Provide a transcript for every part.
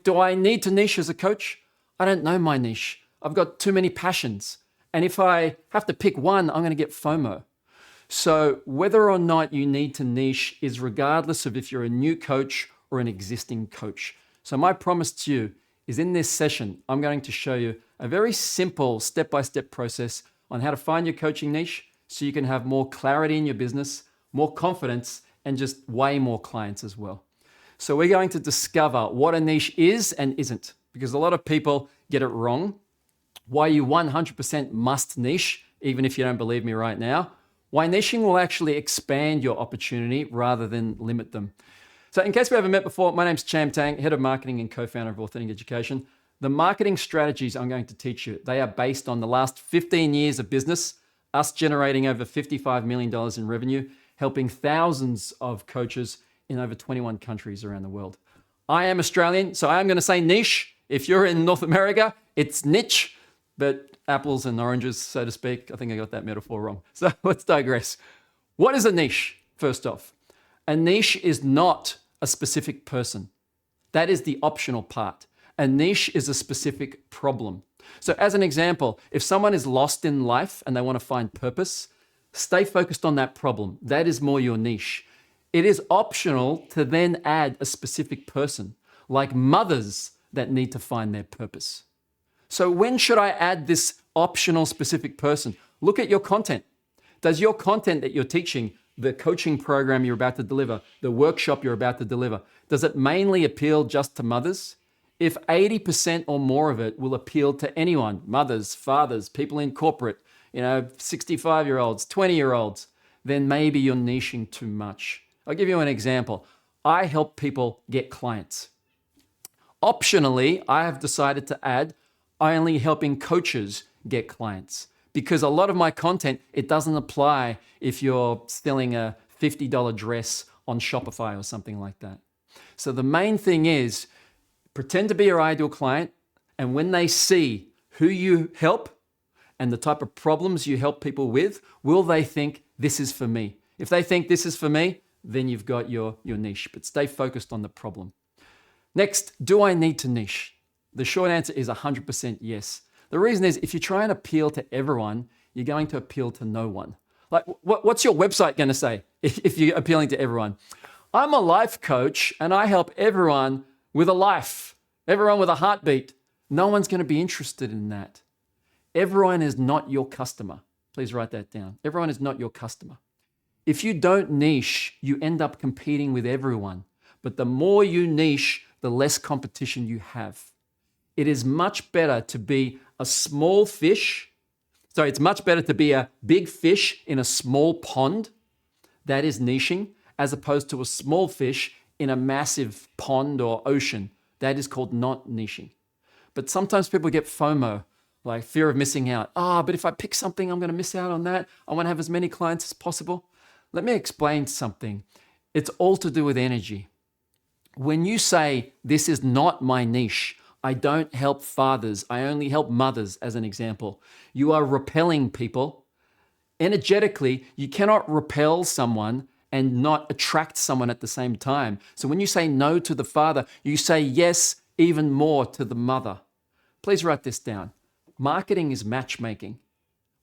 Do I need to niche as a coach? I don't know my niche. I've got too many passions. And if I have to pick one, I'm going to get FOMO. So whether or not you need to niche is regardless of if you're a new coach or an existing coach. So my promise to you is in this session, I'm going to show you a very simple step-by-step process on how to find your coaching niche so you can have more clarity in your business, more confidence, and just way more clients as well. So we're going to discover what a niche is and isn't, because a lot of people get it wrong. Why you 100% must niche, even if you don't believe me right now. Why niching will actually expand your opportunity rather than limit them. So in case we haven't met before, my name's Cham, Head of Marketing and co-founder of Authentic Education. The marketing strategies I'm going to teach you, they are based on the last 15 years of business, us generating over $55 million in revenue, helping thousands of coaches in over 21 countries around the world. I am Australian, so I am going to say niche. If you're in North America, it's niche, but apples and oranges, so to speak. I think I got that metaphor wrong. So let's digress. What is a niche, first off? A niche is not a specific person. That is the optional part. A niche is a specific problem. So as an example, if someone is lost in life and they want to find purpose, stay focused on that problem. That is more your niche. It is optional to then add a specific person, like mothers that need to find their purpose. So when should I add this optional specific person? Look at your content. Does your content that you're teaching, the coaching program you're about to deliver, the workshop you're about to deliver, does it mainly appeal just to mothers? If 80% or more of it will appeal to anyone, mothers, fathers, people in corporate, 65-year-olds, 20-year-olds, then maybe you're niching too much. I'll give you an example. I help people get clients. Optionally, I have decided to add only helping coaches get clients, because a lot of my content, it doesn't apply if you're selling a $50 dress on Shopify or something like that. So the main thing is pretend to be your ideal client, and when they see who you help and the type of problems you help people with, will they think this is for me? If they think this is for me, then you've got your niche, but stay focused on the problem. Next, do I need to niche? The short answer is 100% yes. The reason is if you try and appeal to everyone, you're going to appeal to no one. Like, what's your website going to say if you're appealing to everyone? I'm a life coach and I help everyone with a life, everyone with a heartbeat. No one's going to be interested in that. Everyone is not your customer. Please write that down. Everyone is not your customer. If you don't niche, you end up competing with everyone. But the more you niche, the less competition you have. It is much better to be a small fish. Sorry, it's much better to be a big fish in a small pond. That is niching, as opposed to a small fish in a massive pond or ocean. That is called not niching. But sometimes people get FOMO, like fear of missing out. But if I pick something, I'm going to miss out on that. I want to have as many clients as possible. Let me explain something. It's all to do with energy. When you say, this is not my niche, I don't help fathers, I only help mothers, as an example, you are repelling people. Energetically, you cannot repel someone and not attract someone at the same time. So when you say no to the father, you say yes even more to the mother. Please write this down. Marketing is matchmaking.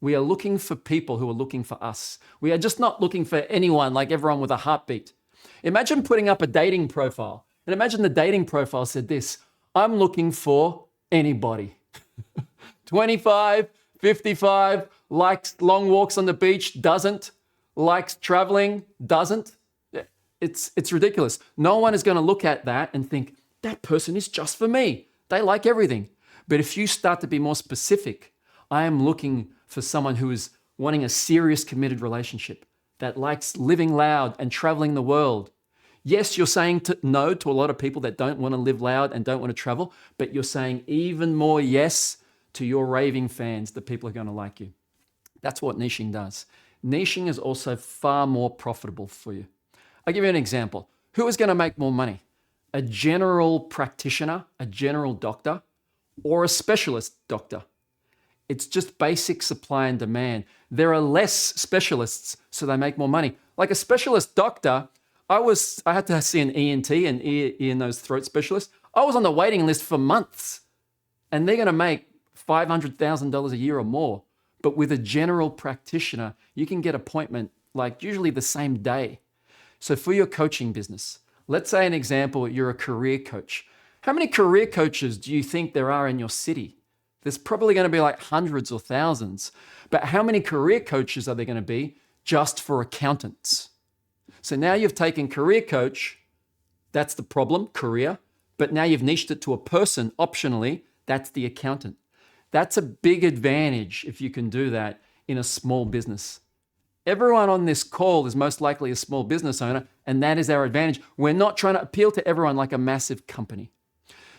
We are looking for people who are looking for us. We are just not looking for anyone, like everyone with a heartbeat. Imagine putting up a dating profile, and imagine the dating profile said this: I'm looking for anybody. 25, 55, likes long walks on the beach, doesn't. Likes traveling, doesn't. It's ridiculous. No one is going to look at that and think, that person is just for me. They like everything. But if you start to be more specific, I am looking for someone who is wanting a serious, committed relationship, that likes living loud and traveling the world. Yes, you're saying no to a lot of people that don't want to live loud and don't want to travel, but you're saying even more yes to your raving fans, the people who are going to like you. That's what niching does. Niching is also far more profitable for you. I'll give you an example. Who is going to make more money? A general practitioner, a general doctor, or a specialist doctor? It's just basic supply and demand. There are less specialists, so they make more money. Like a specialist doctor, I had to see an ENT, an ear, nose, throat specialist. I was on the waiting list for months, and they're going to make $500,000 a year or more. But with a general practitioner, you can get appointment like usually the same day. So for your coaching business, let's say an example, you're a career coach. How many career coaches do you think there are in your city? There's probably going to be like hundreds or thousands. But how many career coaches are there going to be just for accountants? So now you've taken career coach, that's the problem, career, but now you've niched it to a person optionally, that's the accountant. That's a big advantage if you can do that in a small business. Everyone on this call is most likely a small business owner, and that is our advantage. We're not trying to appeal to everyone like a massive company.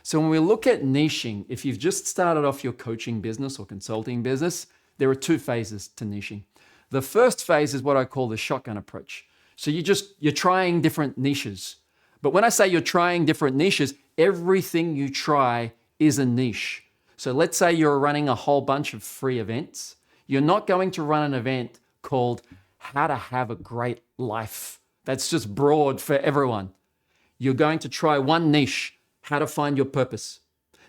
So when we look at niching, if you've just started off your coaching business or consulting business, there are two phases to niching. The first phase is what I call the shotgun approach. So you're trying different niches. But when I say you're trying different niches, everything you try is a niche. So let's say you're running a whole bunch of free events. You're not going to run an event called How to Have a Great Life. That's just broad for everyone. You're going to try one niche, how to find your purpose.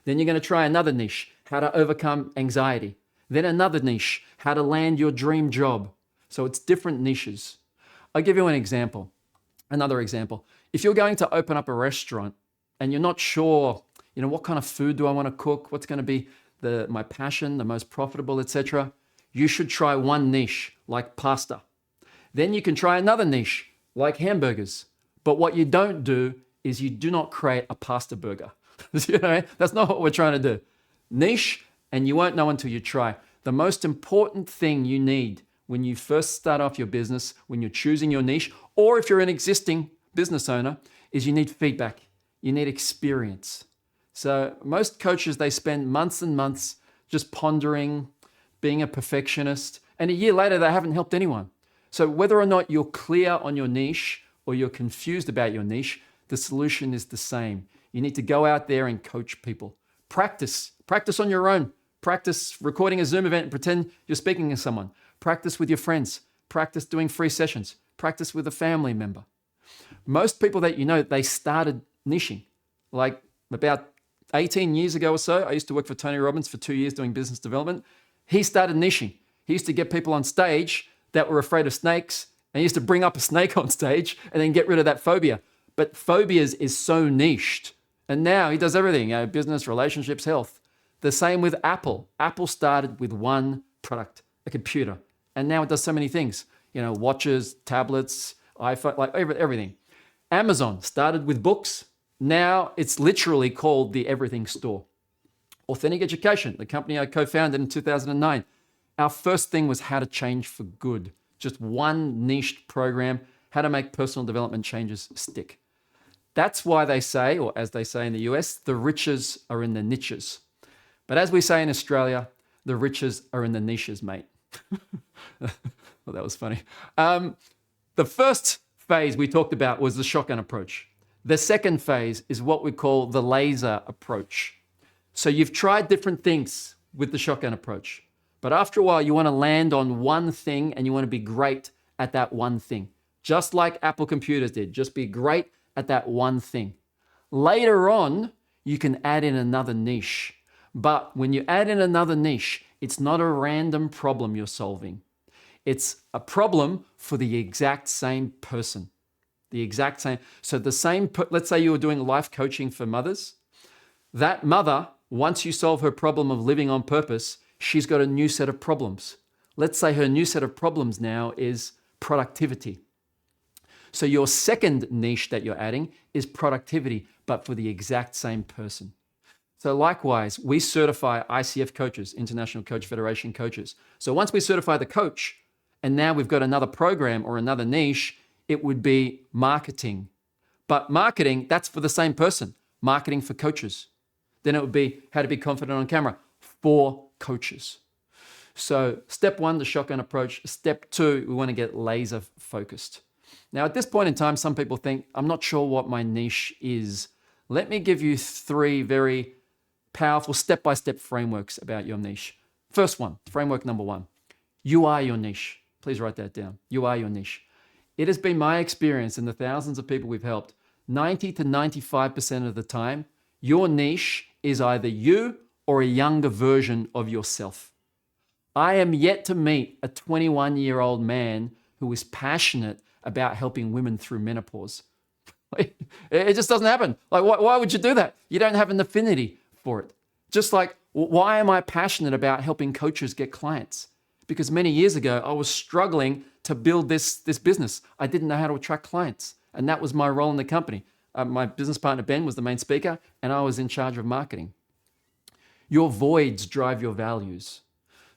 Then you're going to try another niche, how to overcome anxiety. Then another niche, how to land your dream job. So it's different niches. I'll give you an example. Another example. If you're going to open up a restaurant and you're not sure, what kind of food do I want to cook? What's going to be my passion, the most profitable, etc. You should try one niche like pasta. Then you can try another niche like hamburgers. But what you don't do is you do not create a pasta burger. That's not what we're trying to do. Niche, and you won't know until you try. The most important thing you need when you first start off your business, when you're choosing your niche, or if you're an existing business owner, is you need feedback. You need experience. So most coaches, they spend months and months just pondering, being a perfectionist, and a year later, they haven't helped anyone. So whether or not you're clear on your niche or you're confused about your niche, the solution is the same. You need to go out there and coach people. Practice on your own. Practice recording a Zoom event and pretend you're speaking to someone. Practice with your friends. Practice doing free sessions. Practice with a family member. Most people that you know, they started niching. Like about 18 years ago or so, I used to work for Tony Robbins for 2 years doing business development. He started niching. He used to get people on stage that were afraid of snakes, and he used to bring up a snake on stage and then get rid of that phobia. But phobias is so niched. And now he does everything, business, relationships, health. The same with Apple. Apple started with one product, a computer. And now it does so many things, watches, tablets, iPhone, like everything. Amazon started with books. Now it's literally called the Everything Store. Authentic Education, the company I co-founded in 2009. Our first thing was how to change for good. Just one niched program, how to make personal development changes stick. That's why they say, or as they say in the US, the riches are in the niches. But as we say in Australia, the riches are in the niches, mate. Well, that was funny. The first phase we talked about was the shotgun approach. The second phase is what we call the laser approach. So you've tried different things with the shotgun approach, but after a while you want to land on one thing and you want to be great at that one thing. Just like Apple computers did, just be great at that one thing. Later on, you can add in another niche. But when you add in another niche, it's not a random problem you're solving. It's a problem for the exact same person. The exact same. So let's say you were doing life coaching for mothers. That mother, once you solve her problem of living on purpose, she's got a new set of problems. Let's say her new set of problems now is productivity. So your second niche that you're adding is productivity, but for the exact same person. So likewise, we certify ICF coaches, International Coach Federation coaches. So once we certify the coach, and now we've got another program or another niche, it would be marketing. But marketing, that's for the same person. Marketing for coaches. Then it would be how to be confident on camera for coaches. So step one, the shotgun approach. Step two, we want to get laser focused. Now at this point in time, some people think, I'm not sure what my niche is. Let me give you 3 very powerful step-by-step frameworks about your niche. First one, framework number 1. You are your niche. Please write that down. You are your niche. It has been my experience in the thousands of people we've helped, 90 to 95% of the time, Your niche is either you or a younger version of yourself. I am yet to meet a 21-year-old man who is passionate about helping women through menopause. It just doesn't happen. Like, why would you do that? You don't have an affinity for it. Just like, why am I passionate about helping coaches get clients? Because many years ago, I was struggling to build this business. I didn't know how to attract clients. And that was my role in the company. My business partner, Ben, was the main speaker, and I was in charge of marketing. Your voids drive your values.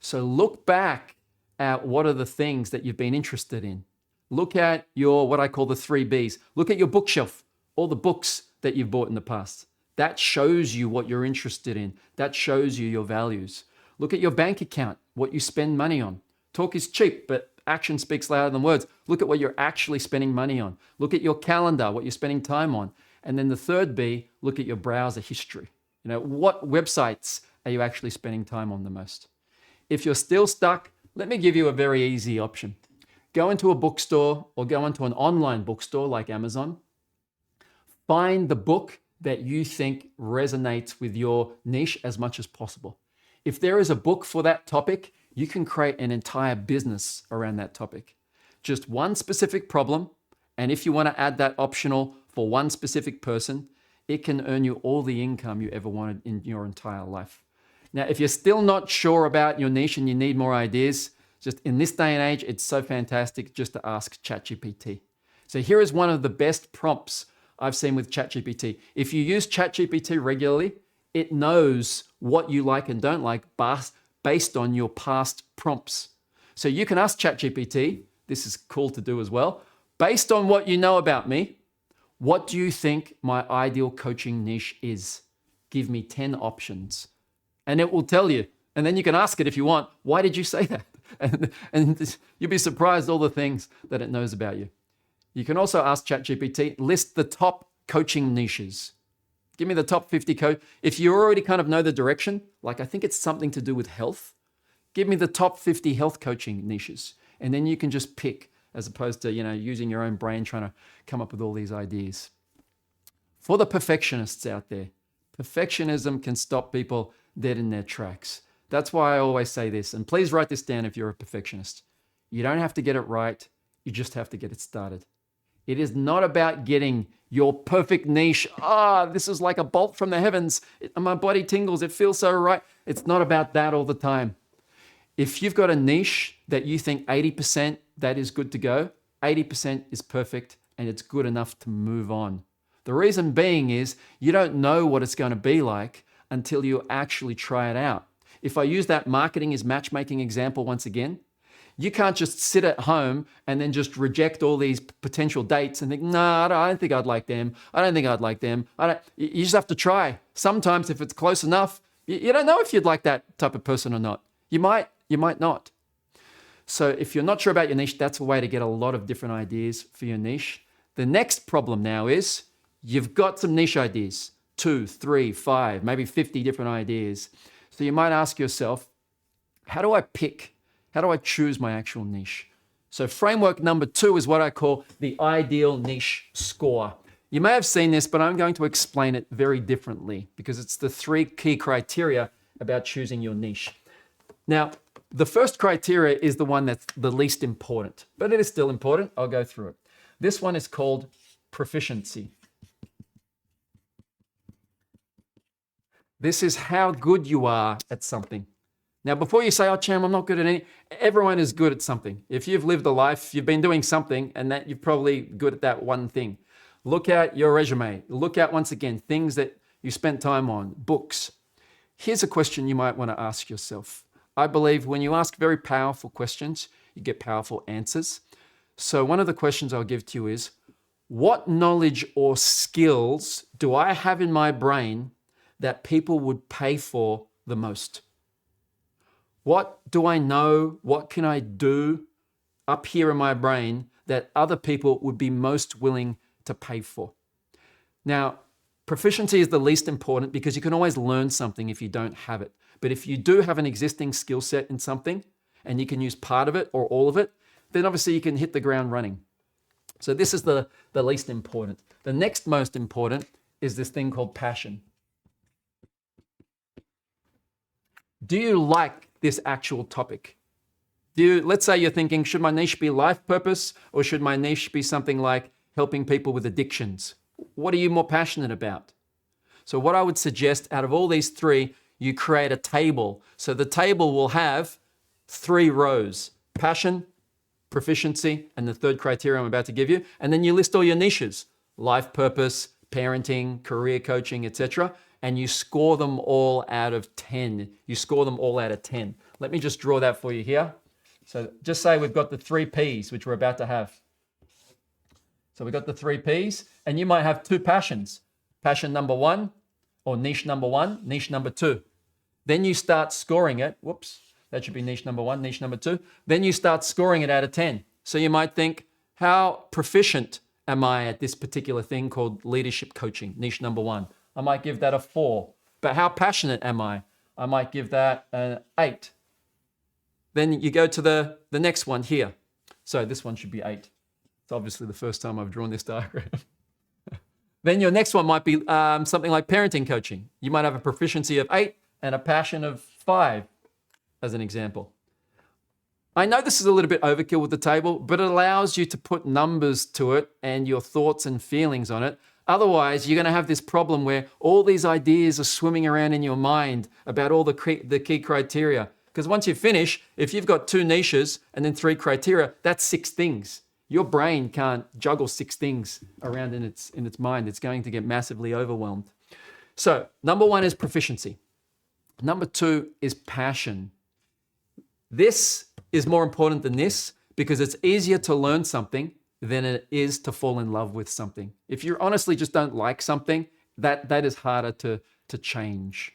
So look back at what are the things that you've been interested in. Look at your, what I call the 3 Bs. Look at your bookshelf, all the books that you've bought in the past. That shows you what you're interested in. That shows you your values. Look at your bank account, what you spend money on. Talk is cheap, but action speaks louder than words. Look at what you're actually spending money on. Look at your calendar, what you're spending time on. And then the 3rd B, look at your browser history. You know, what websites are you actually spending time on the most? If you're still stuck, let me give you a very easy option. Go into a bookstore or go into an online bookstore like Amazon. Find the book that you think resonates with your niche as much as possible. If there is a book for that topic, you can create an entire business around that topic. Just one specific problem, and if you want to add that optional for one specific person, it can earn you all the income you ever wanted in your entire life. Now, if you're still not sure about your niche and you need more ideas, just in this day and age, it's so fantastic just to ask ChatGPT. So here is one of the best prompts I've seen with ChatGPT. If you use ChatGPT regularly, it knows what you like and don't like based on your past prompts. So you can ask ChatGPT, this is cool to do as well, based on what you know about me, what do you think my ideal coaching niche is? Give me 10 options. And it will tell you. And then you can ask it if you want, why did you say that? And you'll be surprised all the things that it knows about you. You can also ask ChatGPT, list the top coaching niches. Give me the top 50 If you already kind of know the direction, like I think it's something to do with health, give me the top 50 health coaching niches. And then you can just pick as opposed to, using your own brain trying to come up with all these ideas. For the perfectionists out there, perfectionism can stop people dead in their tracks. That's why I always say this, and please write this down if you're a perfectionist. You don't have to get it right, you just have to get it started. It is not about getting your perfect niche. This is like a bolt from the heavens. My body tingles, it feels so right. It's not about that all the time. If you've got a niche that you think 80% that is good to go, 80% is perfect and it's good enough to move on. The reason being is you don't know what it's going to be like until you actually try it out. If I use that marketing is matchmaking example once again, you can't just sit at home and then just reject all these potential dates and think, I don't think I'd like them. I don't think I'd like them. You just have to try. Sometimes if it's close enough, you don't know if you'd like that type of person or not. You might not. So if you're not sure about your niche, that's a way to get a lot of different ideas for your niche. The next problem now is you've got some niche ideas, 2, 3, 5, maybe 50 different ideas. So you might ask yourself, how do I choose my actual niche? So framework number 2 is what I call the ideal niche score. You may have seen this, but I'm going to explain it very differently because it's the 3 key criteria about choosing your niche. Now, the first criteria is the one that's the least important, but it is still important. I'll go through it. This one is called proficiency. This is how good you are at something. Now, before you say, Cham, I'm not good at any, everyone is good at something. If you've lived a life, you've been doing something, and that you're probably good at that one thing. Look at your resume. Look at, once again, things that you spent time on, books. Here's a question you might want to ask yourself. I believe when you ask very powerful questions, you get powerful answers. So one of the questions I'll give to you is, what knowledge or skills do I have in my brain that people would pay for the most? What do I know? What can I do up here in my brain that other people would be most willing to pay for? Now, proficiency is the least important because you can always learn something if you don't have it. But if you do have an existing skill set in something and you can use part of it or all of it, then obviously you can hit the ground running. So this is the least important. The next most important is this thing called passion. Do you like this actual topic? Let's say you're thinking, should my niche be life purpose or should my niche be something like helping people with addictions? What are you more passionate about? So what I would suggest out of all these three, you create a table. So the table will have 3 rows: passion, proficiency, and the third criteria I'm about to give you. And then you list all your niches: life purpose, parenting, career coaching, etc. And you score them all out of 10. You score them all out of 10. Let me just draw that for you here. So just say we've got the 3 Ps, which we're about to have. So we've got the 3 Ps, and you might have 2 passions. Passion number 1, or niche number 1, niche number 2. Then you start scoring it. Whoops, that should be niche number 1, niche number 2. Then you start scoring it out of 10. So you might think, how proficient am I at this particular thing called leadership coaching, niche number 1? I might give that a 4. But how passionate am I? I might give that an 8. Then you go to the next one here. So this one should be 8. It's obviously the first time I've drawn this diagram. Then your next one might be something like parenting coaching. You might have a proficiency of 8 and a passion of 5, as an example. I know this is a little bit overkill with the table, but it allows you to put numbers to it and your thoughts and feelings on it. Otherwise, you're going to have this problem where all these ideas are swimming around in your mind about all the key criteria. Because once you finish, if you've got 2 niches and then 3 criteria, that's 6 things. Your brain can't juggle 6 things around in its mind. It's going to get massively overwhelmed. So number 1 is proficiency. Number 2 is passion. This is more important than this because it's easier to learn something than it is to fall in love with something. If you honestly just don't like something, that is harder to change.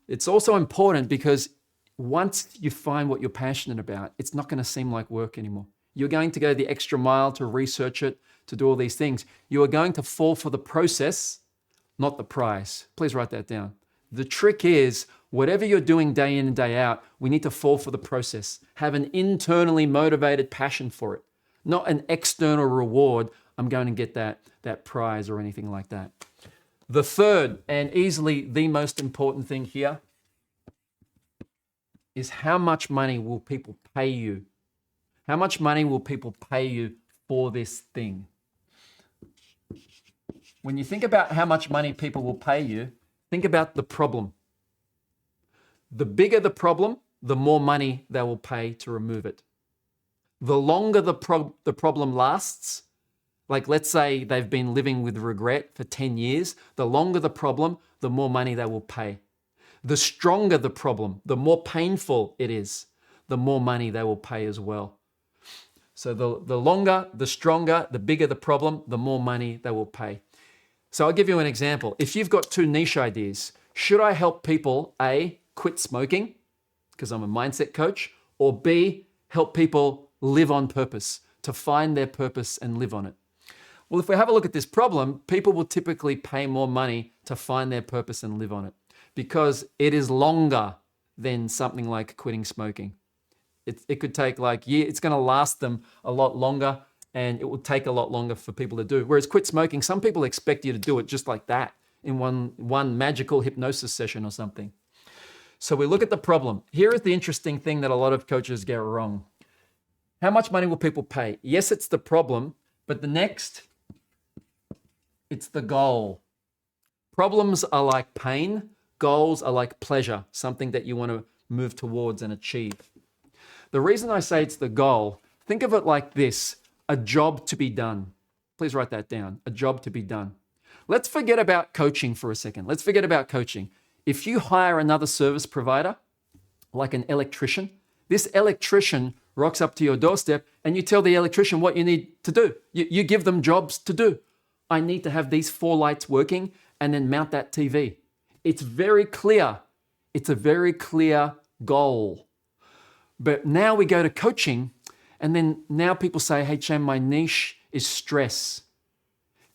It's also important because once you find what you're passionate about, it's not going to seem like work anymore. You're going to go the extra mile to research it, to do all these things. You are going to fall for the process, not the prize. Please write that down. The trick is, whatever you're doing day in and day out, we need to fall for the process. Have an internally motivated passion for it, not an external reward. I'm going to get that prize or anything like that. The third, and easily the most important thing here, is how much money will people pay you? How much money will people pay you for this thing? When you think about how much money people will pay you, think about the problem. The bigger the problem, the more money they will pay to remove it. The longer the problem lasts, like let's say they've been living with regret for 10 years, the longer the problem, the more money they will pay. The stronger the problem, the more painful it is, the more money they will pay as well. So the longer, the stronger, the bigger the problem, the more money they will pay. So I'll give you an example. If you've got 2 niche ideas, should I help people, A, quit smoking, because I'm a mindset coach, or B, help people live on purpose, to find their purpose and live on it? Well, if we have a look at this problem, people will typically pay more money to find their purpose and live on it because it is longer than something like quitting smoking. It could take like years. It's going to last them a lot longer and it will take a lot longer for people to do. Whereas quit smoking, some people expect you to do it just like that in one magical hypnosis session or something. So we look at the problem. Here is the interesting thing that a lot of coaches get wrong. How much money will people pay? Yes, it's the problem, but the next, it's the goal. Problems are like pain. Goals are like pleasure, something that you want to move towards and achieve. The reason I say it's the goal, think of it like this, a job to be done. Please write that down, a job to be done. Let's forget about coaching for a second. Let's forget about coaching. If you hire another service provider, like an electrician, this electrician rocks up to your doorstep and you tell the electrician what you need to do. You give them jobs to do. I need to have these 4 lights working and then mount that TV. It's very clear. It's a very clear goal. But now we go to coaching and then now people say, hey, Cham, my niche is stress.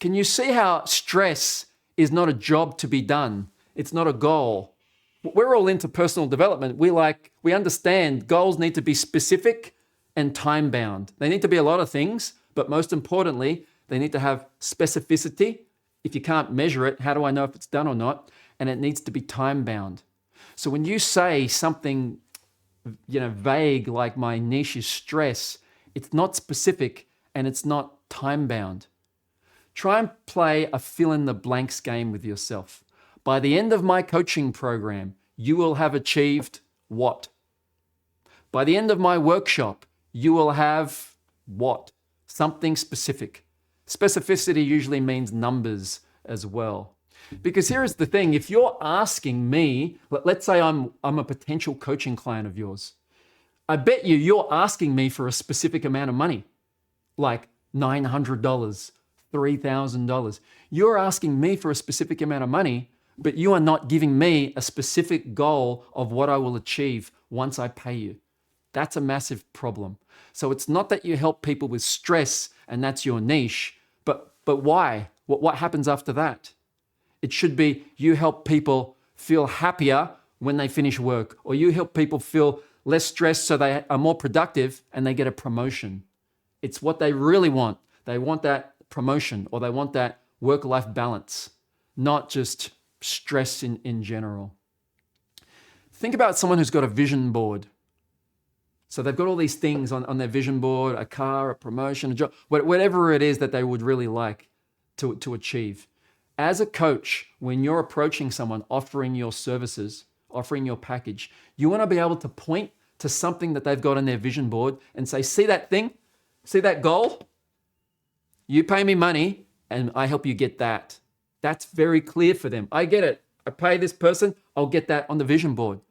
Can you see how stress is not a job to be done? It's not a goal. We're all into personal development. We understand goals need to be specific and time-bound. They need to be a lot of things, but most importantly, they need to have specificity. If you can't measure it, how do I know if it's done or not? And it needs to be time-bound. So when you say something, vague like my niche is stress, it's not specific and it's not time bound. Try and play a fill in the blanks game with yourself. By the end of my coaching program, you will have achieved what? By the end of my workshop, you will have what? Something specific. Specificity usually means numbers as well. Because here is the thing, if you're asking me, let's say I'm a potential coaching client of yours, I bet you're asking me for a specific amount of money, like $900, $3,000. You're asking me for a specific amount of money, but you are not giving me a specific goal of what I will achieve once I pay you. That's a massive problem. So it's not that you help people with stress and that's your niche, but why? What happens after that? It should be you help people feel happier when they finish work, or you help people feel less stressed so they are more productive and they get a promotion. It's what they really want. They want that promotion or they want that work-life balance, not just stress in general. Think about someone who's got a vision board. So they've got all these things on their vision board, a car, a promotion, a job, whatever it is that they would really like to achieve. As a coach, when you're approaching someone, offering your services, offering your package, you want to be able to point to something that they've got on their vision board and say, see that thing? See that goal? You pay me money and I help you get that. That's very clear for them. I get it. I pay this person, I'll get that on the vision board.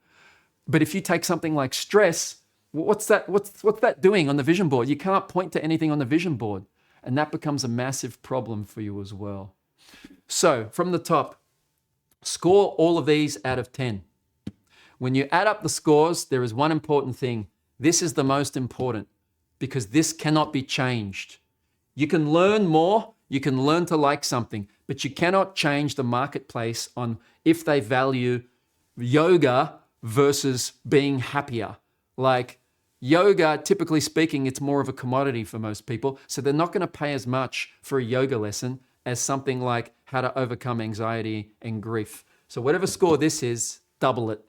But if you take something like stress, what's that doing on the vision board? You can't point to anything on the vision board. And that becomes a massive problem for you as well. So from the top, score all of these out of 10. When you add up the scores, there is one important thing. This is the most important because this cannot be changed. You can learn more, you can learn to like something, but you cannot change the marketplace on if they value yoga versus being happier. Like yoga, typically speaking, it's more of a commodity for most people. So they're not going to pay as much for a yoga lesson as something like how to overcome anxiety and grief. So whatever score this is, double it.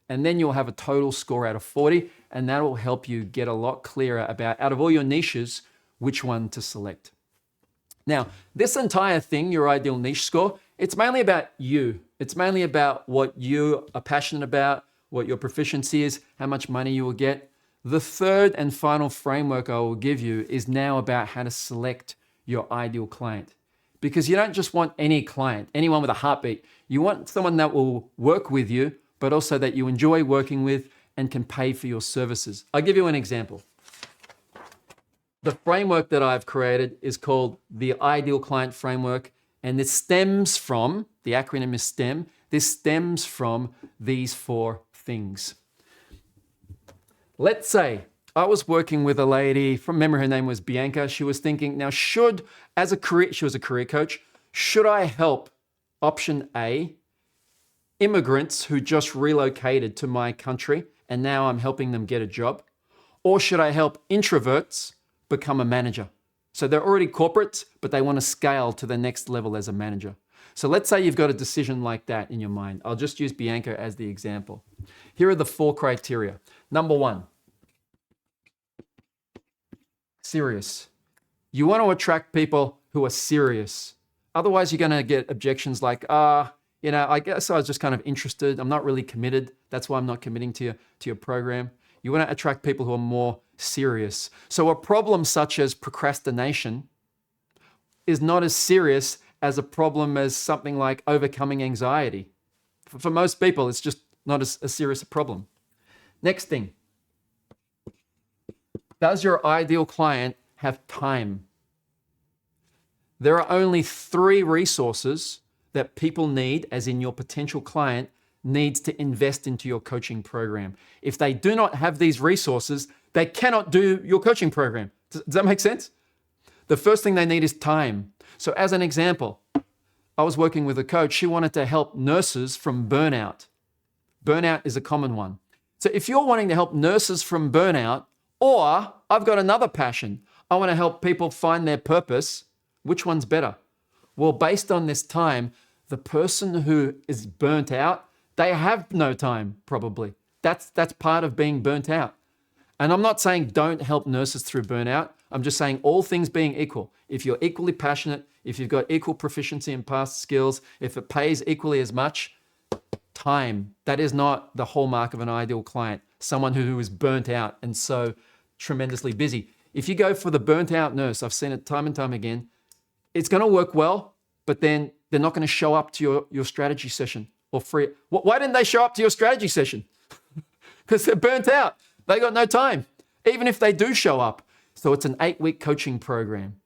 And then you'll have a total score out of 40, and that will help you get a lot clearer about, out of all your niches, which one to select. Now, this entire thing, your ideal niche score, it's mainly about you. It's mainly about what you are passionate about, what your proficiency is, how much money you will get. The third and final framework I will give you is now about how to select your ideal client. Because you don't just want any client, anyone with a heartbeat. You want someone that will work with you, but also that you enjoy working with and can pay for your services. I'll give you an example. The framework that I've created is called the Ideal Client Framework, and this stems from, the acronym is STEM, this stems from these 4 things. Let's say I was working with a lady, from memory her name was Bianca. She was thinking, now she was a career coach, should I help, option A, immigrants who just relocated to my country and now I'm helping them get a job? Or should I help introverts become a manager? So they're already corporates, but they want to scale to the next level as a manager. So let's say you've got a decision like that in your mind. I'll just use Bianca as the example. Here are the 4 criteria. Number 1, serious. You want to attract people who are serious. Otherwise, you're going to get objections like, I guess I was just kind of interested. I'm not really committed. That's why I'm not committing to your program. You want to attract people who are more serious. So a problem such as procrastination is not as serious as a problem as something like overcoming anxiety. For most people, it's just not as serious a problem. Next thing. Does your ideal client have time? There are only 3 resources that people need, as in your potential client needs to invest into your coaching program. If they do not have these resources, they cannot do your coaching program. Does that make sense? The first thing they need is time. So as an example, I was working with a coach. She wanted to help nurses from burnout. Burnout is a common one. So if you're wanting to help nurses from burnout, or I've got another passion, I want to help people find their purpose, which one's better? Well, based on this time, the person who is burnt out, They have no time, probably. That's part of being burnt out. And I'm not saying don't help nurses through burnout. I'm just saying all things being equal. If you're equally passionate, if you've got equal proficiency in past skills, if it pays equally as much, time, that is not the hallmark of an ideal client. Someone who is burnt out and so tremendously busy. If you go for the burnt out nurse, I've seen it time and time again, it's going to work well, but then they're not going to show up to your strategy session or free. Why didn't they show up to your strategy session? Because they're burnt out. They got no time, even if they do show up. So it's an 8-week coaching program,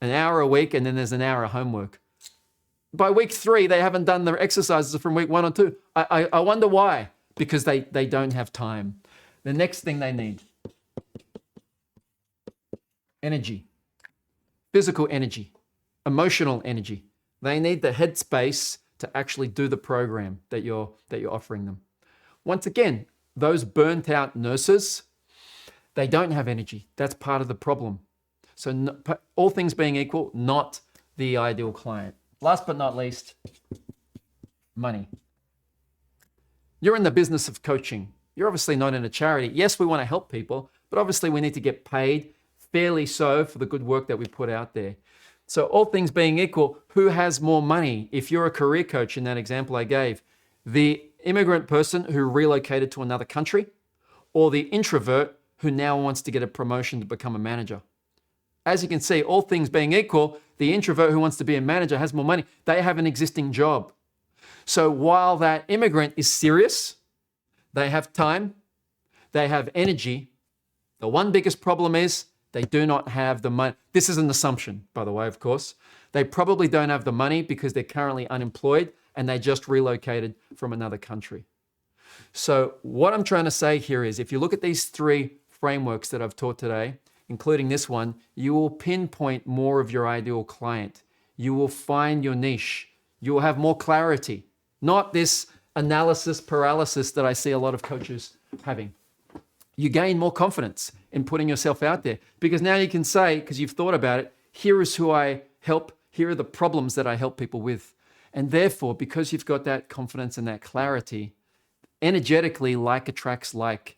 an hour a week, and then there's an hour of homework. By week 3, they haven't done their exercises from week 1 or 2. I wonder why. Because they don't have time. The next thing they need, energy, physical energy, emotional energy. They need the headspace to actually do the program that you're offering them. Once again, those burnt out nurses, they don't have energy. That's part of the problem. So all things being equal, not the ideal client. Last but not least, money. You're in the business of coaching. You're obviously not in a charity. Yes, we want to help people, but obviously we need to get paid fairly so for the good work that we put out there. So all things being equal, who has more money? If you're a career coach in that example I gave, the immigrant person who relocated to another country, or the introvert who now wants to get a promotion to become a manager. As you can see, all things being equal, the introvert who wants to be a manager has more money. They have an existing job. So while that immigrant is serious, they have time, they have energy, the one biggest problem is they do not have the money. This is an assumption, by the way, of course. They probably don't have the money because they're currently unemployed and they just relocated from another country. So what I'm trying to say here is if you look at these 3 frameworks that I've taught today, including this one, you will pinpoint more of your ideal client. You will find your niche. You will have more clarity, not this analysis paralysis that I see a lot of coaches having. You gain more confidence in putting yourself out there because now you can say, because you've thought about it, here is who I help, here are the problems that I help people with. And therefore, because you've got that confidence and that clarity, energetically, like attracts like.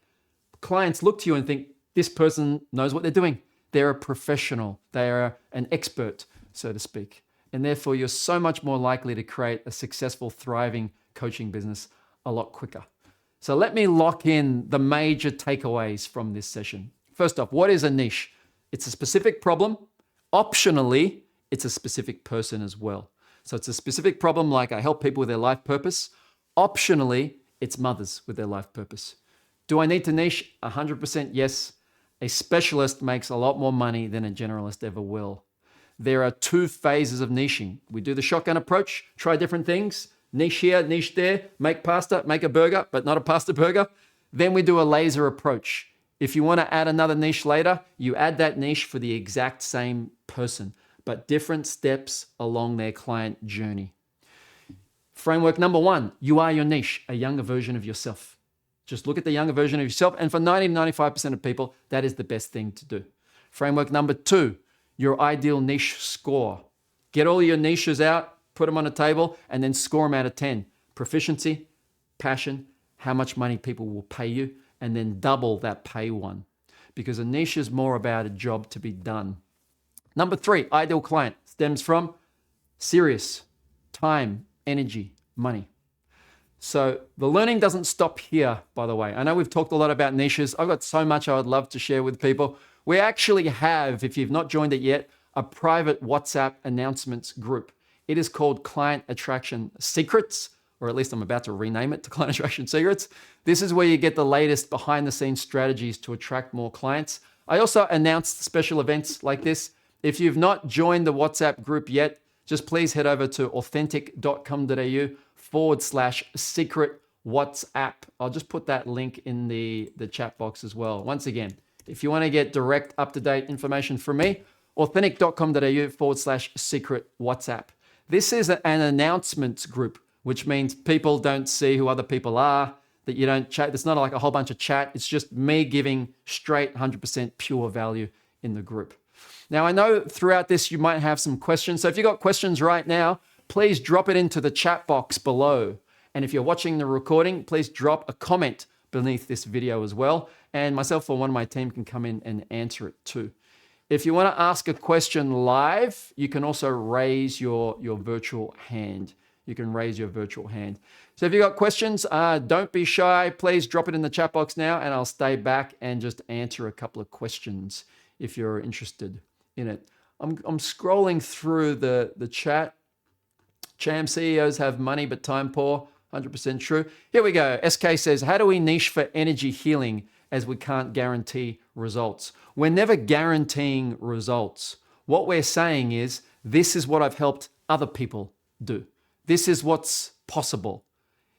Clients look to you and think, this person knows what they're doing. They're a professional. They are an expert, so to speak. And therefore, you're so much more likely to create a successful, thriving coaching business a lot quicker. So let me lock in the major takeaways from this session. First off, what is a niche? It's a specific problem. Optionally, it's a specific person as well. So it's a specific problem like I help people with their life purpose. Optionally, it's mothers with their life purpose. Do I need to niche? 100% yes. A specialist makes a lot more money than a generalist ever will. There are 2 phases of niching. We do the shotgun approach, try different things, niche here, niche there, make pasta, make a burger, but not a pasta burger. Then we do a laser approach. If you want to add another niche later, you add that niche for the exact same person, but different steps along their client journey. Framework number 1, you are your niche, a younger version of yourself. Just look at the younger version of yourself. And for 90 to 95% of people, that is the best thing to do. Framework number 2, your ideal niche score. Get all your niches out, put them on a table, and then score them out of 10. Proficiency, passion, how much money people will pay you, and then double that pay one. Because a niche is more about a job to be done. Number 3, ideal client stems from serious, time, energy, money. So the learning doesn't stop here, by the way. I know we've talked a lot about niches. I've got so much I would love to share with people. We actually have, if you've not joined it yet, a private WhatsApp announcements group. It is called Client Attraction Secrets, or at least I'm about to rename it to Client Attraction Secrets. This is where you get the latest behind the scenes strategies to attract more clients. I also announced special events like this. If you've not joined the WhatsApp group yet, just please head over to authentic.com.au/secret WhatsApp. I'll just put that link in the chat box as well. Once again, if you want to get direct up-to-date information from me, authentic.com.au/secret WhatsApp. This is an announcements group, which means people don't see who other people are, that you don't chat. It's not like a whole bunch of chat. It's just me giving straight 100% pure value in the group. Now, I know throughout this, you might have some questions. So if you've got questions right now, please drop it into the chat box below And if you're watching the recording, please drop a comment beneath this video as well. And myself or one of my team can come in and answer it too. If you want to ask a question live, you can also raise your virtual hand. You can raise your virtual hand. So if you've got questions, don't be shy. Please drop it in the chat box now, and I'll stay back and just answer a couple of questions if you're interested in it. I'm scrolling through the chat. Cham, CEOs have money but time poor. 100% true. Here we go. SK says, how do we niche for energy healing as we can't guarantee results? We're never guaranteeing results. What we're saying is, this is what I've helped other people do. This is what's possible.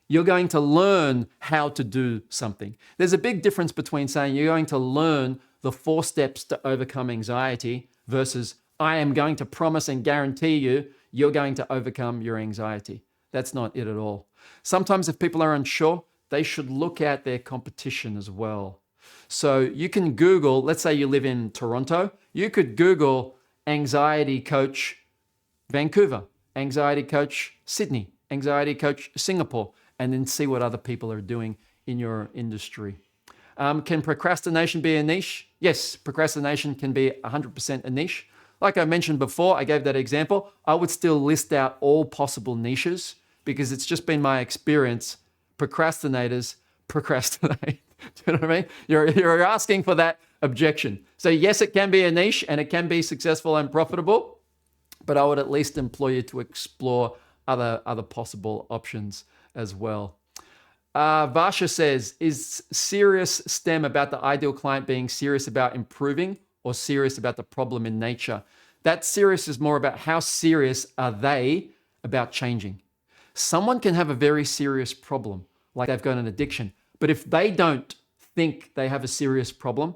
You're going to learn how to do something. There's a big difference between saying you're going to learn the 4 steps to overcome anxiety versus I am going to promise and guarantee you're going to overcome your anxiety. That's not it at all. Sometimes if people are unsure, they should look at their competition as well. So you can Google, let's say you live in Toronto, you could Google anxiety coach Vancouver, anxiety coach Sydney, anxiety coach Singapore, and then see what other people are doing in your industry. Can procrastination be a niche? Yes, procrastination can be 100% a niche. Like I mentioned before, I gave that example. I would still list out all possible niches because it's just been my experience. Procrastinators procrastinate. Do you know what I mean? You're asking for that objection. So yes, it can be a niche and it can be successful and profitable, but I would at least implore you to explore other possible options as well. Varsha says, is serious STEM about the ideal client being serious about improving or serious about the problem in nature? That serious is more about how serious are they about changing. Someone can have a very serious problem, like they've got an addiction, but if they don't think they have a serious problem,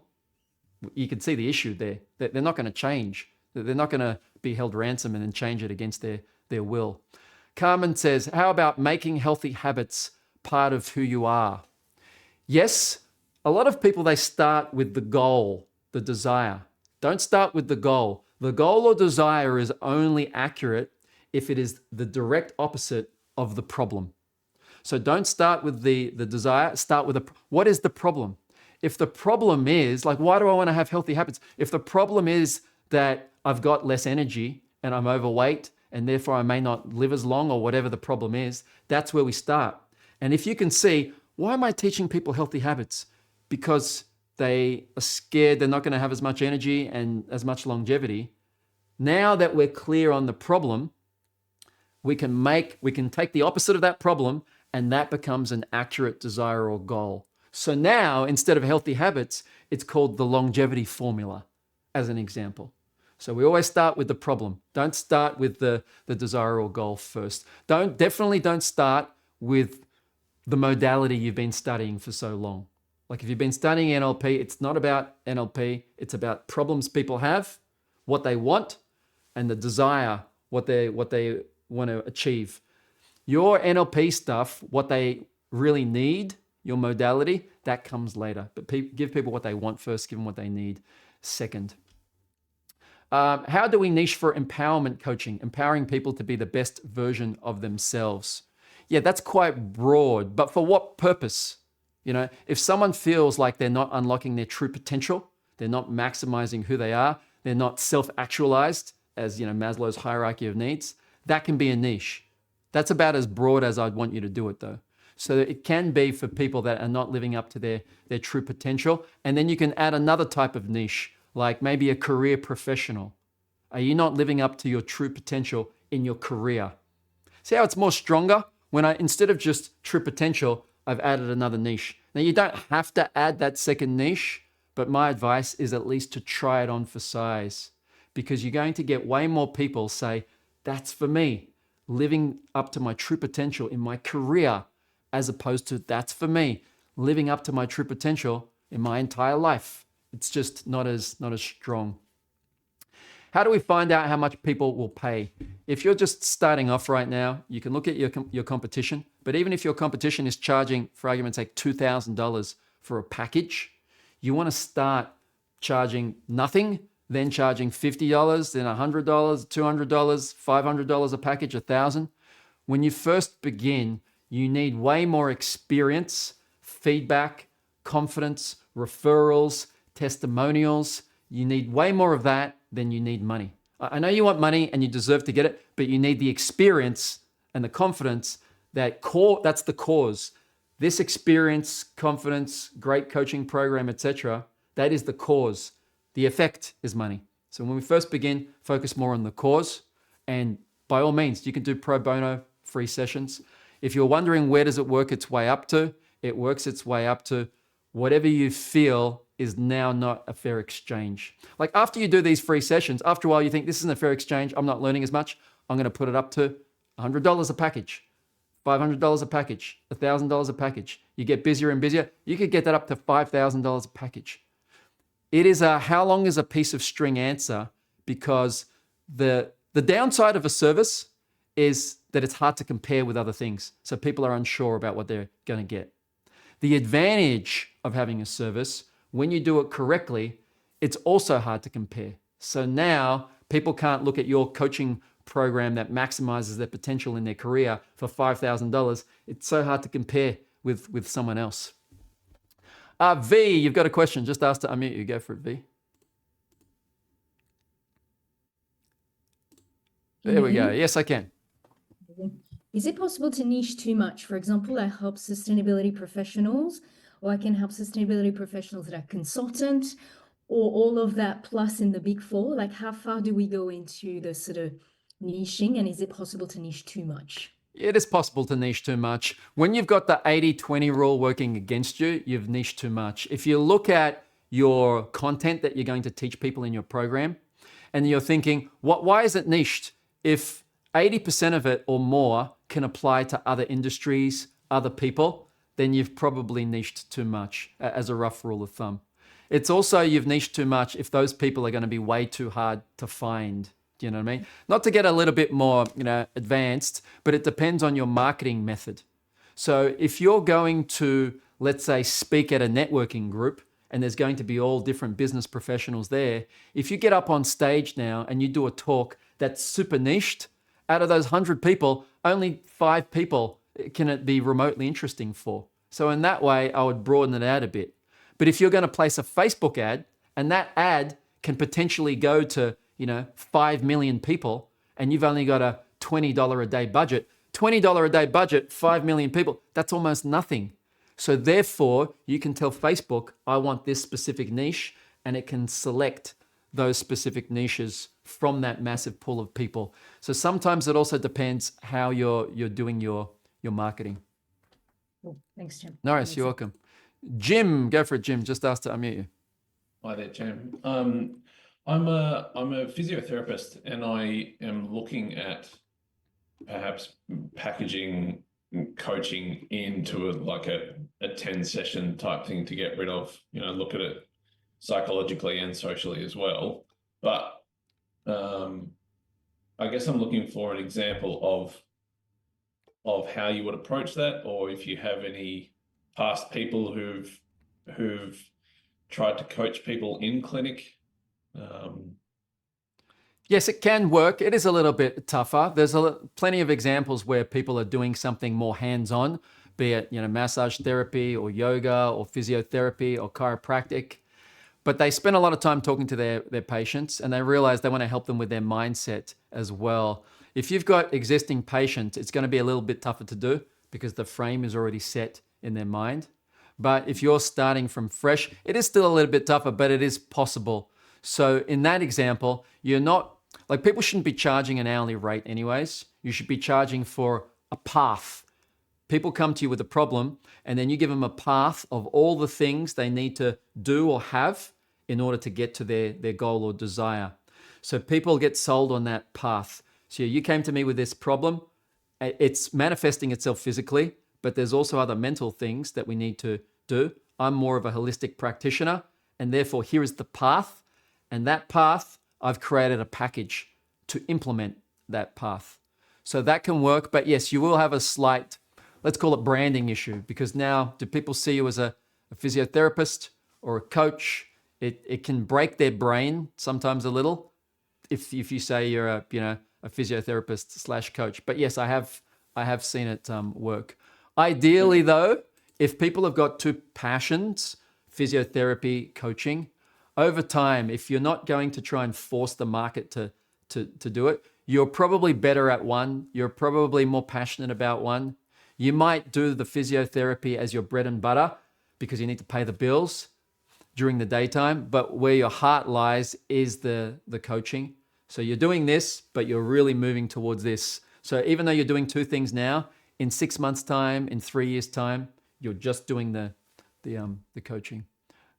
you can see the issue there. They're not going to change. They're not going to be held ransom and then change it against their will. Carmen says, how about making healthy habits part of who you are? Yes, a lot of people, they start with the goal, the desire. Don't start with the goal. The goal or desire is only accurate if it is the direct opposite of the problem. So don't start with the desire, start with what is the problem? If the problem is, like, why do I want to have healthy habits? If the problem is that I've got less energy and I'm overweight and therefore I may not live as long or whatever the problem is, that's where we start. And if you can see, why am I teaching people healthy habits? Because they are scared they're not going to have as much energy and as much longevity. Now that we're clear on the problem, we can take the opposite of that problem and that becomes an accurate desire or goal. So now, instead of healthy habits, it's called the longevity formula, as an example. So we always start with the problem. Don't start with the desire or goal first. Definitely don't start with the modality you've been studying for so long. Like if you've been studying NLP, it's not about NLP. It's about problems people have, what they want, and the desire, what they want to achieve. Your NLP stuff, what they really need, your modality, that comes later. But give people what they want first, give them what they need second. How do we niche for empowerment coaching, empowering people to be the best version of themselves? Yeah, that's quite broad, but for what purpose? You know, if someone feels like they're not unlocking their true potential, they're not maximizing who they are, they're not self-actualized, as you know, Maslow's hierarchy of needs, that can be a niche. That's about as broad as I'd want you to do it though. So it can be for people that are not living up to their true potential. And then you can add another type of niche, like maybe a career professional. Are you not living up to your true potential in your career? See how it's more stronger? When instead of just true potential, I've added another niche. Now you don't have to add that second niche, but my advice is at least to try it on for size, because you're going to get way more people say, that's for me, living up to my true potential in my career, as opposed to that's for me, living up to my true potential in my entire life. It's just not as strong. How do we find out how much people will pay? If you're just starting off right now, you can look at your competition. But even if your competition is charging, for argument's sake, $2,000 for a package, you want to start charging nothing, then charging $50, then $100, $200, $500 a package, $1,000. When you first begin, You need way more experience, feedback, confidence, referrals, testimonials. You need way more of that than you need money. I know you want money and you deserve to get it, but you need the experience and the confidence that's the cause. This experience, confidence, great coaching program, etc., that is the cause. The effect is money. So when we first begin, focus more on the cause. And by all means, you can do pro bono free sessions. If you're wondering where does it work its way up to, it works its way up to whatever you feel is now not a fair exchange. Like after you do these free sessions, after a while you think this isn't a fair exchange, I'm not learning as much, I'm going to put it up to $100 a package, $500 a package, $1,000 a package. You get busier and busier, you could get that up to $5,000 a package. It is a how long is a piece of string answer, because the downside of a service is that it's hard to compare with other things. So people are unsure about what they're going to get. The advantage of having a service, when you do it correctly, it's also hard to compare. So now people can't look at your coaching program that maximizes their potential in their career for $5,000. It's so hard to compare with someone else. V, you've got a question. Just asked to unmute you. Go for it, V. There we go. Yes, I can. Is it possible to niche too much? For example, I help sustainability professionals, or I can help sustainability professionals that are consultant, or all of that plus in the big four. Like how far do we go into the sort of niching, and is it possible to niche too much? It is possible to niche too much. When you've got the 80-20 rule working against you, you've niched too much. If you look at your content that you're going to teach people in your program, and you're thinking, why is it niched? If 80% of it or more can apply to other industries, other people, then you've probably niched too much as a rough rule of thumb. It's also you've niched too much if those people are going to be way too hard to find. Do you know what I mean? Not to get a little bit more, advanced, but it depends on your marketing method. So if you're going to, let's say, speak at a networking group, and there's going to be all different business professionals there, if you get up on stage now and you do a talk that's super niched, out of those 100 people, only 5 people can it be remotely interesting for. So in that way, I would broaden it out a bit. But if you're going to place a Facebook ad, and that ad can potentially go to 5 million people, and you've only got a $20 a day budget, $20 a day budget, 5 million people, that's almost nothing. So therefore, you can tell Facebook, I want this specific niche, and it can select those specific niches from that massive pool of people. So sometimes it also depends how you're doing your marketing. Oh, thanks, Jim. No worries, you're welcome. Jim, go for it, Jim. Just asked to unmute you. Hi there, Cham. I'm a physiotherapist, and I am looking at perhaps packaging coaching into a 10-session type thing to get rid of, look at it psychologically and socially as well. But I guess I'm looking for an example of how you would approach that, or if you have any past people who've tried to coach people in clinic. Yes, it can work. It is a little bit tougher. There's plenty of examples where people are doing something more hands-on, be it massage therapy or yoga or physiotherapy or chiropractic. But they spend a lot of time talking to their patients, and they realize they want to help them with their mindset as well. If you've got existing patients, it's going to be a little bit tougher to do because the frame is already set in their mind. But if you're starting from fresh, it is still a little bit tougher, but it is possible. So in that example, you're not, people shouldn't be charging an hourly rate anyways. You should be charging for a path. People come to you with a problem, and then you give them a path of all the things they need to do or have in order to get to their goal or desire. So people get sold on that path. So you came to me with this problem. It's manifesting itself physically, but there's also other mental things that we need to do. I'm more of a holistic practitioner, and therefore here is the path. And that path, I've created a package to implement that path. So that can work, but yes, you will have a slight, let's call it branding issue, because now do people see you as a physiotherapist or a coach? It can break their brain sometimes a little if you say you're a physiotherapist / coach. But yes, I have seen it work. Ideally, though, if people have got two passions, physiotherapy, coaching, over time, if you're not going to try and force the market to do it, you're probably better at one. You're probably more passionate about one. You might do the physiotherapy as your bread and butter because you need to pay the bills during the daytime, but where your heart lies is the coaching. So you're doing this, but you're really moving towards this. So even though you're doing two things now, in 6 months' time, in 3 years' time, you're just doing the coaching.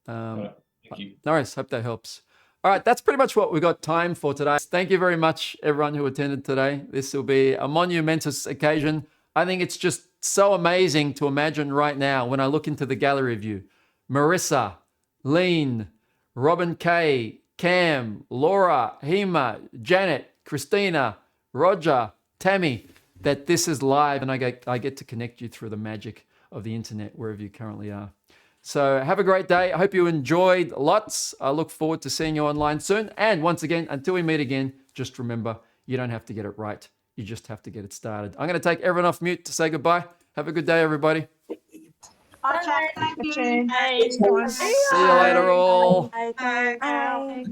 Thank you. All right, hope that helps. All right, that's pretty much what we've got time for today. Thank you very much, everyone who attended today. This will be a monumentous occasion. I think it's just so amazing to imagine right now when I look into the gallery view. Marissa, Lean, Robin K, Cam, Laura, Hema, Janet, Christina, Roger, Tammy, that this is live and I get to connect you through the magic of the internet wherever you currently are. So have a great day. I hope you enjoyed lots. I look forward to seeing you online soon. And once again, until we meet again, just remember, you don't have to get it right. You just have to get it started. I'm going to take everyone off mute to say goodbye. Have a good day, everybody. Bye. Thank you. Bye. See you later, all. Bye. Bye.